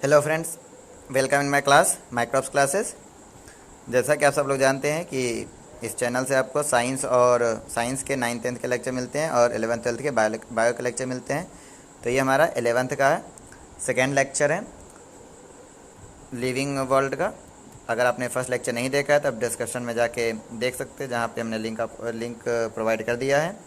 Hello friends, welcome in my class microbes classes. जैसा कि आप सब लोग जानते हैं कि इस चैनल से आपको साइंस के 9th 10th के लेक्चर मिलते हैं और 11th 12th के बायो के लेक्चर मिलते हैं। तो ये हमारा 11th का सेकेंड लेक्चर है लिविंग वर्ल्ड का। अगर आपने फर्स्ट लेक्चर नहीं देखा है तो आप डिस्क्रिप्शन में जाके देख सकते हैं, जहाँ पे हमने लिंक प्रोवाइड कर दिया है।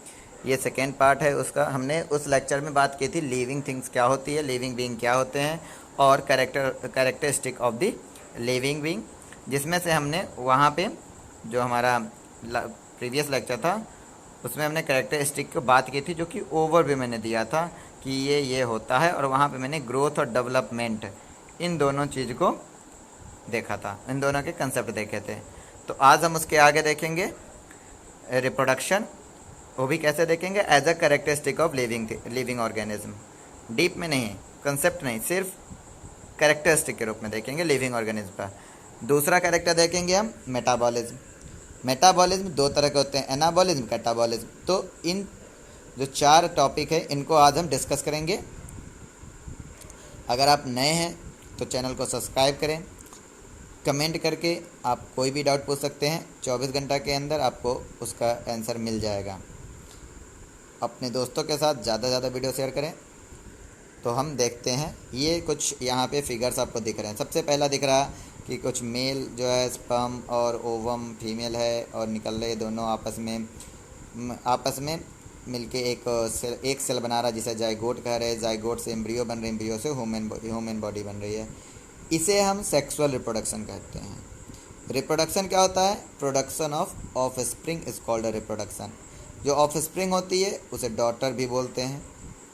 ये सेकेंड पार्ट है उसका। हमने उस लेक्चर में बात की थी लिविंग थिंग्स क्या होती है, लिविंग बीइंग क्या होते हैं और characteristic of the living being, जिसमें से हमने वहाँ पे जो हमारा प्रीवियस लेक्चर था उसमें हमने कैरेक्टरिस्टिक की बात की थी, जो कि ओवरव्यू मैंने दिया था कि ये होता है, और वहाँ पे मैंने ग्रोथ और डेवलपमेंट इन दोनों चीज़ को देखा था, इन दोनों के कंसेप्ट देखे थे। तो आज हम उसके आगे देखेंगे रिप्रोडक्शन, वो भी कैसे देखेंगे as a characteristic of living organism. Deep में नहीं, कंसेप्ट नहीं, सिर्फ कैरेक्टरिस्टिक के रूप में देखेंगे लिविंग ऑर्गेनिज्म का। दूसरा कैरेक्टर देखेंगे हम मेटाबॉलिज्म। मेटाबॉलिज्म दो तरह के होते हैं, एनाबॉलिज्म, कैटाबॉलिज्म। तो इन जो चार टॉपिक है इनको आज हम डिस्कस करेंगे। अगर आप नए हैं तो चैनल को सब्सक्राइब करें, कमेंट करके आप कोई भी डाउट पूछ सकते हैं, 24 घंटा के अंदर आपको उसका आंसर मिल जाएगा। अपने दोस्तों के साथ ज़्यादा से ज़्यादा वीडियो शेयर करें। तो हम देखते हैं, ये कुछ यहाँ पे फिगर्स आपको दिख रहे हैं। सबसे पहला दिख रहा है कि कुछ मेल जो है स्पर्म और ओवम फीमेल है और निकल रहे दोनों आपस में मिलके एक सेल बना रहा है जिसे जाइगोट कह रहे हैं। जाइगोट से एम्ब्रियो बन रहे, एम्ब्रियो से ह्यूमन बॉडी बन रही है। इसे हम सेक्सुअल रिप्रोडक्शन कहते हैं। रिप्रोडक्शन क्या होता है? Production of offspring is called reproduction. जो ऑफस्प्रिंग होती है उसे डॉटर भी बोलते हैं,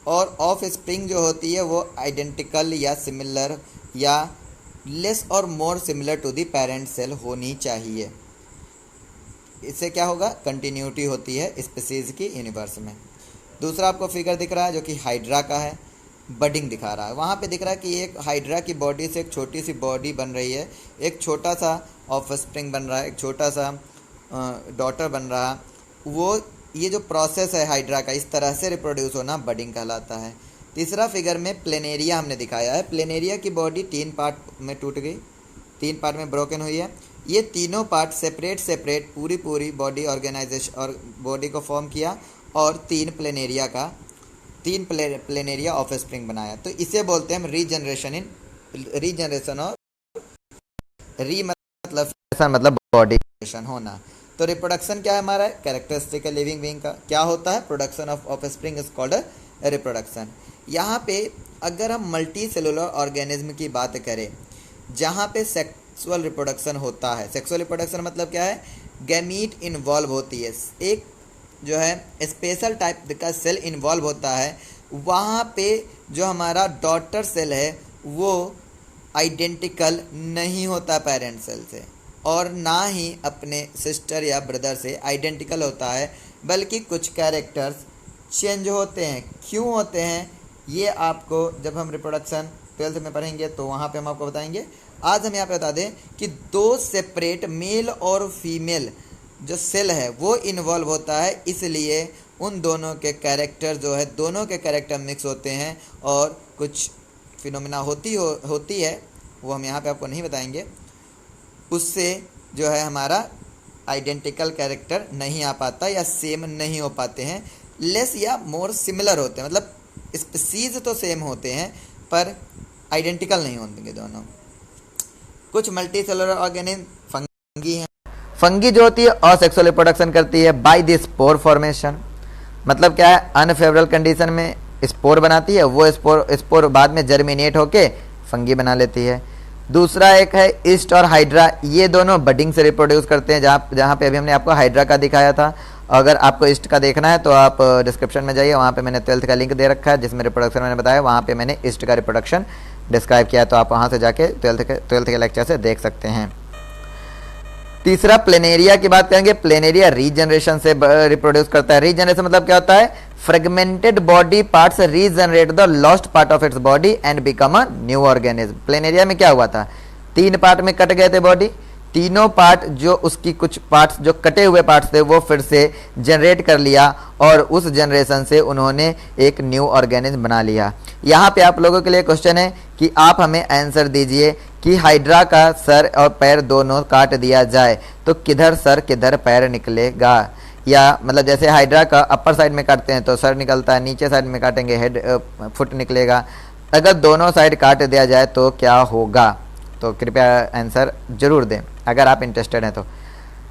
और ऑफस्प्रिंग जो होती है वो आइडेंटिकल या सिमिलर या लेस और more similar to the parent cell होनी चाहिए। इससे क्या होगा? कंटिन्यूटी होती है स्पीसीज की यूनिवर्स में। दूसरा आपको फिगर दिख रहा है जो कि हाइड्रा का है, बडिंग दिखा रहा है। वहाँ पे दिख रहा है कि एक हाइड्रा की बॉडी से एक छोटी सी बॉडी बन रही है, एक छोटा सा ऑफस्प्रिंग बन रहा है, एक छोटा सा डॉटर बन रहा है। वो ये जो प्रोसेस है हाइड्रा का, इस तरह से रिप्रोड्यूस होना बडिंग कहलाता है। तीसरा फिगर में प्लेनेरिया हमने दिखाया है। प्लेनेरिया की बॉडी 3 पार्ट में टूट गई, 3 पार्ट में ब्रोकन हुई है। ये तीनों पार्ट सेपरेट पूरी बॉडी ऑर्गेनाइजेशन और बॉडी को फॉर्म किया और 3 प्लेनेरिया ऑफस्प्रिंग बनाया। तो इसे बोलते हैं हम रीजनरेशन और मतलब बॉडी होना। तो रिप्रोडक्शन क्या है हमारा? कैरेक्टरिस्टिक है लिविंग बीइंग का। क्या होता है? Production of offspring is called reproduction. यहाँ पे अगर हम मल्टी सेलुलर ऑर्गेनिज्म की बात करें जहाँ पे सेक्सुअल रिप्रोडक्शन होता है, सेक्सुअल रिप्रोडक्शन मतलब क्या है? गैमीट इन्वॉल्व होती है, एक जो है स्पेशल टाइप का सेल इन्वॉल्व होता है। वहाँ पे जो हमारा डॉटर सेल है वो आइडेंटिकल नहीं होता पेरेंट सेल से, और ना ही अपने सिस्टर या ब्रदर से आइडेंटिकल होता है, बल्कि कुछ कैरेक्टर्स चेंज होते हैं। क्यों होते हैं ये आपको जब हम रिप्रोडक्शन 12th में पढ़ेंगे तो वहाँ पे हम आपको बताएंगे। आज हम यहाँ पे बता दें कि 2 सेपरेट मेल और फीमेल जो सेल है वो इन्वॉल्व होता है, इसलिए उन दोनों के कैरेक्टर जो है, दोनों के कैरेक्टर मिक्स होते हैं और कुछ फिनोमिना होती है, वो हम यहाँ पे आपको नहीं बताएंगे। उससे जो है हमारा आइडेंटिकल कैरेक्टर नहीं आ पाता या सेम नहीं हो पाते हैं, लेस या मोर सिमिलर होते हैं। मतलब स्पीसीज तो सेम होते हैं पर आइडेंटिकल नहीं होंगे दोनों। कुछ मल्टी सेलुलर ऑर्गेनिज्म फंगी हैं। फंगी जो होती है असेक्सुअल रिप्रोडक्शन करती है बाय द स्पोर फॉर्मेशन। मतलब क्या है? अनफेवरेबल कंडीशन में स्पोर बनाती है, वो स्पोर बाद में जर्मिनेट होके फंगी बना लेती है। दूसरा एक है ईस्ट और हाइड्रा, ये दोनों बडिंग से रिप्रोड्यूस करते हैं। जहाँ पे अभी हमने आपको हाइड्रा का दिखाया था। अगर आपको ईस्ट का देखना है तो आप डिस्क्रिप्शन में जाइए, वहाँ पे मैंने 12th का लिंक दे रखा है जिसमें रिप्रोडक्शन मैंने बताया, वहाँ पे मैंने ईस्ट का रिप्रोडक्शन डिस्क्राइब किया है, तो आप वहाँ से जाके 12th के लेक्चर से देख सकते हैं। तीसरा प्लेनेरिया की बात करेंगे। प्लेनेरिया रीजनरेशन से रिप्रोड्यूस करता है। रीजनरेशन मतलब क्या होता है? Fragmented body parts regenerate the lost part of its body and become a new organism. Planaria में क्या हुआ था? 3 पार्ट में कट गए थे बॉडी, तीनों पार्ट जो उसकी कुछ पार्ट्स जो कटे हुए पार्ट्स थे वो फिर से जनरेट कर लिया और उस जनरेशन से उन्होंने एक न्यू ऑर्गेनिज्म बना लिया। यहाँ पे आप लोगों के लिए क्वेश्चन है कि आप हमें आंसर दीजिए कि हाइड्रा का सर और पैर दोनों काट दिया जाए तो किधर सर किधर पैर निकलेगा। या मतलब जैसे हाइड्रा का अपर साइड में काटते हैं तो सर निकलता है, नीचे साइड में काटेंगे हेड फुट निकलेगा। अगर दोनों साइड काट दिया जाए तो क्या होगा। तो कृपया आंसर जरूर दें अगर आप इंटरेस्टेड हैं तो।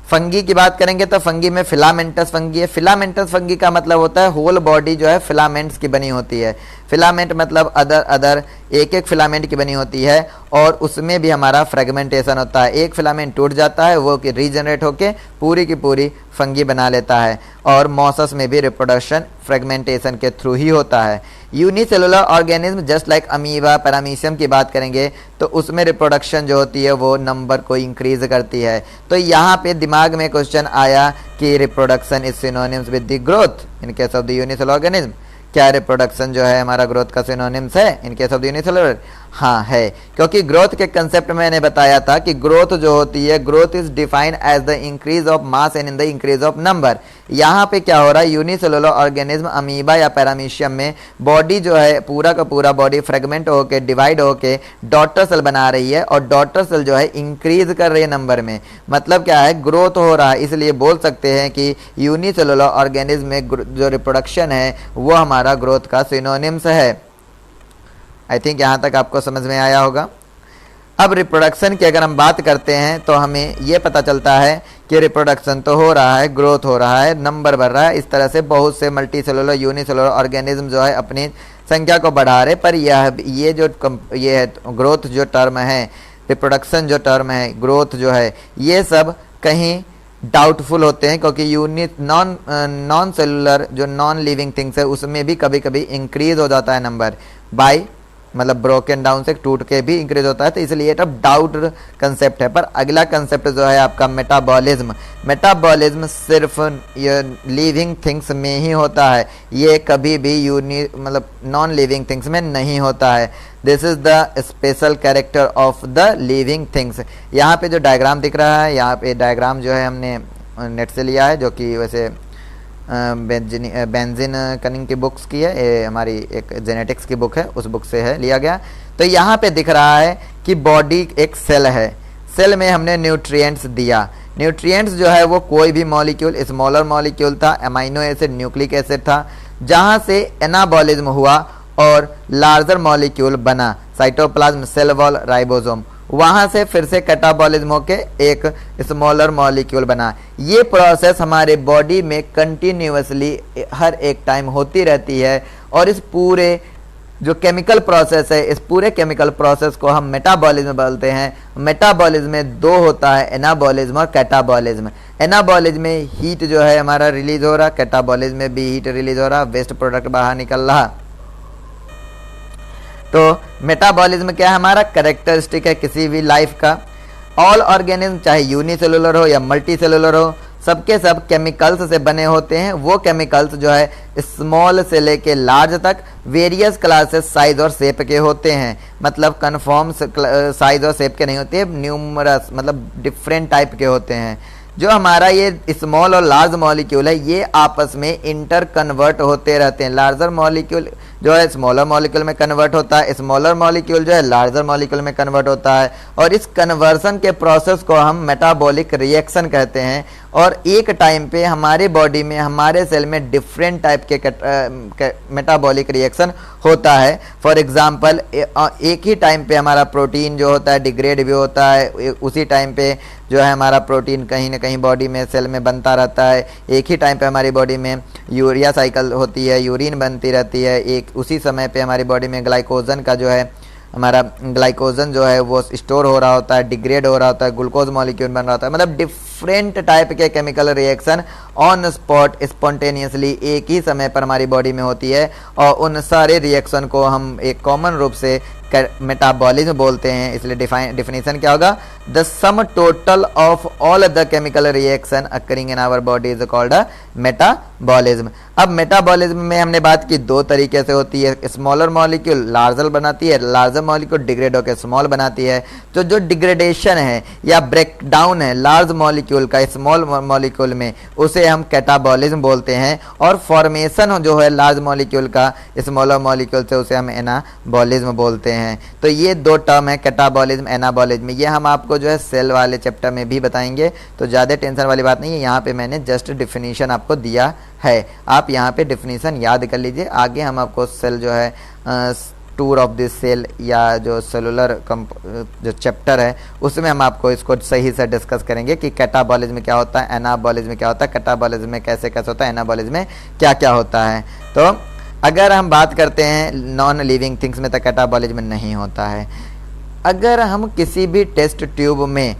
फंगी की बात करेंगे तो फंगी में फिलामेंटस फंगी है। फिलामेंटस फंगी का मतलब होता है होल बॉडी जो है फिलामेंट्स की बनी होती है। फिलामेंट मतलब अदर एक एक फिलामेंट की बनी होती है और उसमें भी हमारा फ्रेगमेंटेशन होता है। एक फिलामेंट टूट जाता है वो कि रीजनरेट होके पूरी की पूरी फंगी बना लेता है। और मॉसस में भी रिप्रोडक्शन फ्रेगमेंटेशन के थ्रू ही होता है। Unicellular organism just like amoeba paramecium की बात करेंगे तो उसमें रिप्रोडक्शन जो होती है वो नंबर को इंक्रीज करती है। तो यहाँ पे दिमाग में क्वेश्चन आया कि reproduction is synonyms with the growth in case of the unicellular organism. क्या रिप्रोडक्शन जो है हमारा ग्रोथ का सिनोनिम्स है in case of the unicellular? हाँ है, क्योंकि ग्रोथ के कंसेप्ट में मैंने बताया था कि ग्रोथ जो होती है growth is defined as the increase of mass and in the increase of number. यहाँ पे क्या हो रहा है, यूनिसेलुलर ऑर्गेनिज्म अमीबा या पैरामीशियम में बॉडी जो है पूरा का पूरा बॉडी फ्रेगमेंट होके डिवाइड होके डॉटर सेल बना रही है और डॉटर सेल जो है इंक्रीज कर रही है नंबर में। मतलब क्या है, ग्रोथ हो रहा है। इसलिए बोल सकते हैं कि यूनिसेलुलर ऑर्गेनिज्म में जो रिप्रोडक्शन है वो हमारा ग्रोथ का सिनोनिम्स है। आई थिंक यहाँ तक आपको समझ में आया होगा। अब रिप्रोडक्शन की अगर हम बात करते हैं तो हमें ये पता चलता है कि रिप्रोडक्शन तो हो रहा है, ग्रोथ हो रहा है, नंबर बढ़ रहा है। इस तरह से बहुत से मल्टी सेलुलर यूनिसेलुलर ऑर्गेनिज्म जो है अपनी संख्या को बढ़ा रहे। पर ये है ग्रोथ जो टर्म है, रिप्रोडक्शन जो टर्म है, ग्रोथ जो है, ये सब कहीं डाउटफुल होते हैं क्योंकि नॉन सेलुलर जो नॉन लिविंग थिंग्स है उसमें भी कभी कभी इंक्रीज हो जाता है नंबर बाय मतलब ब्रोकन डाउन से टूट के भी इंक्रीज होता है। तो इसलिए ये डाउट कंसेप्ट है। पर अगला कंसेप्ट जो है आपका मेटाबॉलिज्म। मेटाबॉलिज्म सिर्फ ये लिविंग थिंग्स में ही होता है, ये कभी भी मतलब नॉन लिविंग थिंग्स में नहीं होता है। This is the special character of the living things. यहाँ पे जो डायग्राम दिख रहा है, यहाँ पे डायग्राम जो है हमने नेट से लिया है, जो कि वैसे बेंजिन कनिंग की बुक्स की है, ये हमारी एक जेनेटिक्स की बुक है, उस बुक से है लिया गया। तो यहाँ पे दिख रहा है कि बॉडी एक सेल है, सेल में हमने न्यूट्रिएंट्स दिया। न्यूट्रिएंट्स जो है वो कोई भी मॉलिक्यूल, स्मॉलर मॉलिक्यूल था, अमाइनो एसिड, न्यूक्लिक एसिड था, जहाँ से एनाबॉलिज्म हुआ और लार्जर मॉलिक्यूल बना, साइटोप्लाज्म, सेल वॉल, राइबोसोम। वहां से फिर से कैटाबॉलिज्म होके एक स्मॉलर मॉलिक्यूल बना। ये प्रोसेस हमारे बॉडी में कंटिन्यूअसली हर एक टाइम होती रहती है और इस पूरे जो केमिकल प्रोसेस है, इस पूरे केमिकल प्रोसेस को हम मेटाबॉलिज्म बोलते हैं। मेटाबॉलिज्म में दो होता है, एनाबॉलिज्म और कैटाबॉलिज्म। एनाबॉलिज्म में हीट जो है हमारा रिलीज हो रहा, कैटाबॉलिज्म में भी हीट रिलीज हो रहा, वेस्ट प्रोडक्ट बाहर निकल रहा। तो मेटाबॉलिज्म क्या है, हमारा कैरेक्टरिस्टिक है किसी भी लाइफ का। ऑल ऑर्गेनिज्म चाहे यूनिसेलुलर हो या मल्टी सेलुलर हो, सबके सब केमिकल्स से बने होते हैं। वो केमिकल्स जो है स्मॉल से लेके लार्ज तक वेरियस क्लासेस, साइज और शेप के होते हैं। मतलब कन्फर्म साइज और शेप के नहीं होते, न्यूमरस मतलब डिफरेंट टाइप के होते हैं। जो हमारा ये स्मॉल और लार्ज मॉलिक्यूल है ये आपस में इंटर कन्वर्ट होते रहते हैं। लार्जर मॉलिक्यूल जो है स्मॉलर मॉलिक्यूल में कन्वर्ट होता है, स्मॉलर मॉलिक्यूल जो है लार्जर मॉलिक्यूल में कन्वर्ट होता है और इस कन्वर्सन के प्रोसेस को हम मेटाबॉलिक रिएक्शन कहते हैं। और एक टाइम पे हमारे बॉडी में, हमारे सेल में डिफरेंट टाइप के मेटाबॉलिक रिएक्शन होता है। फॉर एग्जांपल एक ही टाइम पे हमारा प्रोटीन जो होता है डिग्रेड भी होता है, उसी टाइम पे जो है हमारा प्रोटीन कहीं ना कहीं बॉडी में सेल में बनता रहता है। एक ही टाइम पे हमारी बॉडी में यूरिया साइकिल होती है, यूरिन बनती रहती है। एक उसी समय पे हमारी बॉडी में ग्लाइकोजन का जो है हमारा ग्लाइकोजन जो है वो स्टोर हो रहा होता है, डिग्रेड हो रहा होता है, ग्लूकोज मॉलिक्यूल बन रहा होता है। मतलब डिफरेंट टाइप के chemical reaction on spot spontaneously एक ही समय पर हमारी बॉडी में होती है और उन सारे रिएक्शन को हम एक कॉमन रूप से मेटाबॉलिज्म बोलते हैं। इसलिए डिफिनीशन क्या होगा, the sum total of all the chemical reaction occurring in our body is called a metabolism. Metabolism. अब मेटाबॉलिज्म में हमने बात की दो तरीके से होती है, स्मॉलर मॉलिक्यूल लार्जर बनाती है, लार्जर मॉलिक्यूल डिग्रेड होकर स्मॉल बनाती है। तो जो डिग्रेडेशन है या ब्रेक डाउन है लार्ज मॉलिक्यूल का स्मॉल मॉलिक्यूल में, उसे हम कैटाबॉलिज्म बोलते हैं, और फॉर्मेशन जो है लार्ज मॉलिक्यूल का स्मॉलर मॉलिक्यूल से, उसे हम एनाबॉलिज्म बोलते हैं। तो ये दो टर्म है, कैटाबॉलिज्म, एनाबॉलिज्म। ये हम आपको जो है सेल वाले चैप्टर में भी बताएंगे, तो ज़्यादा टेंशन वाली बात नहीं है। यहाँ पे मैंने जस्ट डिफिनीशन आपको दिया है, आप यहाँ पे डिफिनीशन याद कर लीजिए। आगे हम आपको सेल जो है टूर ऑफ दिस सेल या जो सेलुलर जो चैप्टर है उसमें हम आपको इसको सही से डिस्कस करेंगे कि कैटाबॉलिज्म में क्या होता है, एनाबॉलिज्म में क्या होता है, कैटाबॉलिज्म में कैसे कैसे होता है, एनाबॉलिज्म में क्या क्या होता है। तो अगर हम बात करते हैं नॉन लिविंग थिंग्स में, तो कैटाबॉलिज्म नहीं होता है। अगर हम किसी भी टेस्ट ट्यूब में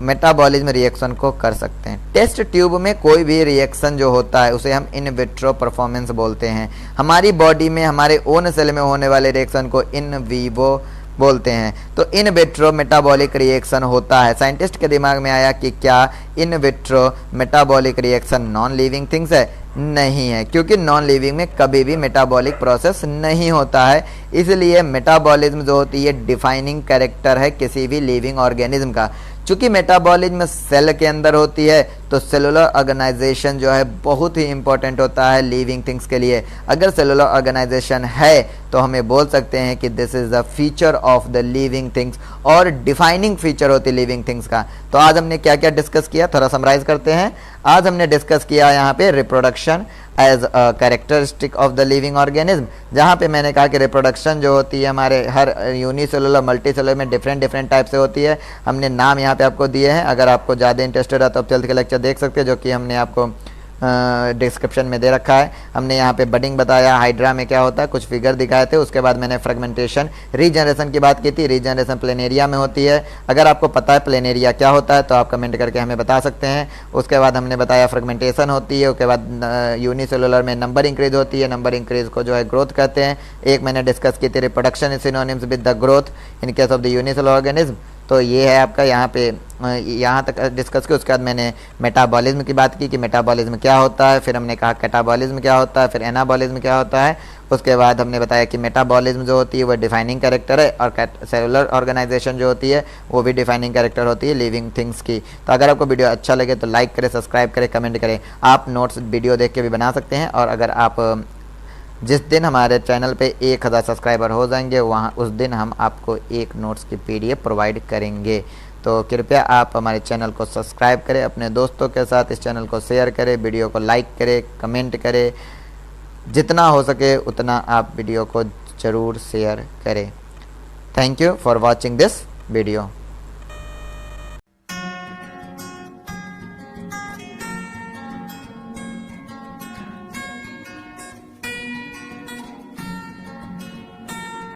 मेटाबॉलिज्म रिएक्शन को कर सकते हैं। टेस्ट ट्यूब में कोई भी रिएक्शन जो होता है उसे हम इन विट्रो परफॉर्मेंस बोलते हैं। हमारी बॉडी में हमारे ओन सेल में होने वाले रिएक्शन को इन वीवो बोलते हैं। तो इन विट्रो मेटाबॉलिक रिएक्शन होता है। साइंटिस्ट के दिमाग में आया कि क्या in vitro metabolic reaction non living things है? नहीं है, क्योंकि नॉन लिविंग में कभी भी मेटाबॉलिक प्रोसेस नहीं होता है। इसलिए मेटाबॉलिज्म जो होती है डिफाइनिंग कैरेक्टर है किसी भी लिविंग ऑर्गेनिज्म का। चूंकि मेटाबॉलिज्म सेल के अंदर होती है, तो सेलुलर ऑर्गेनाइजेशन जो है बहुत ही इंपॉर्टेंट होता है लिविंग थिंग्स के लिए। अगर सेलुलर ऑर्गेनाइजेशन है तो हमें बोल सकते हैं कि this is the feature of the living things, और डिफाइनिंग फीचर होती है लिविंग थिंग्स का। तो आज हमने क्या क्या डिस्कस किया, थोड़ा समराइज करते हैं। आज हमने डिस्कस किया यहाँ पे reproduction as a characteristic of the living organism, जहाँ पे मैंने कहा कि रिप्रोडक्शन जो होती है हमारे हर यूनिसेलुलर मल्टी सेलुलर में डिफरेंट टाइप से होती है। हमने नाम यहाँ पे आपको दिए हैं। अगर आपको ज़्यादा इंटरेस्टेड है तो आप चलते के लेक्चर देख सकते हैं, जो कि हमने आपको डिस्क्रिप्शन में दे रखा है। हमने यहाँ पे बडिंग बताया, हाइड्रा में क्या होता है, कुछ फिगर दिखाए थे। उसके बाद मैंने फ्रेगमेंटेशन, रीजनरेशन की बात की थी। रीजनरेशन प्लेनेरिया में होती है। अगर आपको पता है प्लेनेरिया क्या होता है तो आप कमेंट करके हमें बता सकते हैं। उसके बाद हमने बताया फ्रेगमेंटेशन होती है। उसके बाद यूनिसेलुलर में नंबर इंक्रीज होती है। नंबर इंक्रीज को जो है ग्रोथ कहते हैं। एक मैंने डिस्कस की थी reproduction is synonyms with the growth in case of the unicellular organism. तो ये है आपका यहाँ पे यहाँ तक डिस्कस किया। उसके बाद मैंने मेटाबॉलिज्म की बात की कि मेटाबॉलिज्म क्या होता है। फिर हमने कहा कैटाबॉलिज्म क्या होता है, फिर एनाबॉलिज्म क्या होता है। उसके बाद हमने बताया कि मेटाबॉलिज्म जो होती है वो डिफाइनिंग कैरेक्टर है, और सेलुलर ऑर्गेनाइजेशन जो होती है वो भी डिफाइनिंग कैरेक्टर होती है लिविंग थिंग्स की। तो अगर आपको वीडियो अच्छा लगे तो लाइक करें, सब्सक्राइब करें, कमेंट करें। आप नोट्स वीडियो देख के भी बना सकते हैं। और अगर आप जिस दिन हमारे चैनल पे 1000 सब्सक्राइबर हो जाएंगे, वहाँ उस दिन हम आपको एक नोट्स की PDF प्रोवाइड करेंगे। तो कृपया आप हमारे चैनल को सब्सक्राइब करें, अपने दोस्तों के साथ इस चैनल को शेयर करें, वीडियो को लाइक करें, कमेंट करें। जितना हो सके उतना आप वीडियो को ज़रूर शेयर करें। Thank you for watching this video.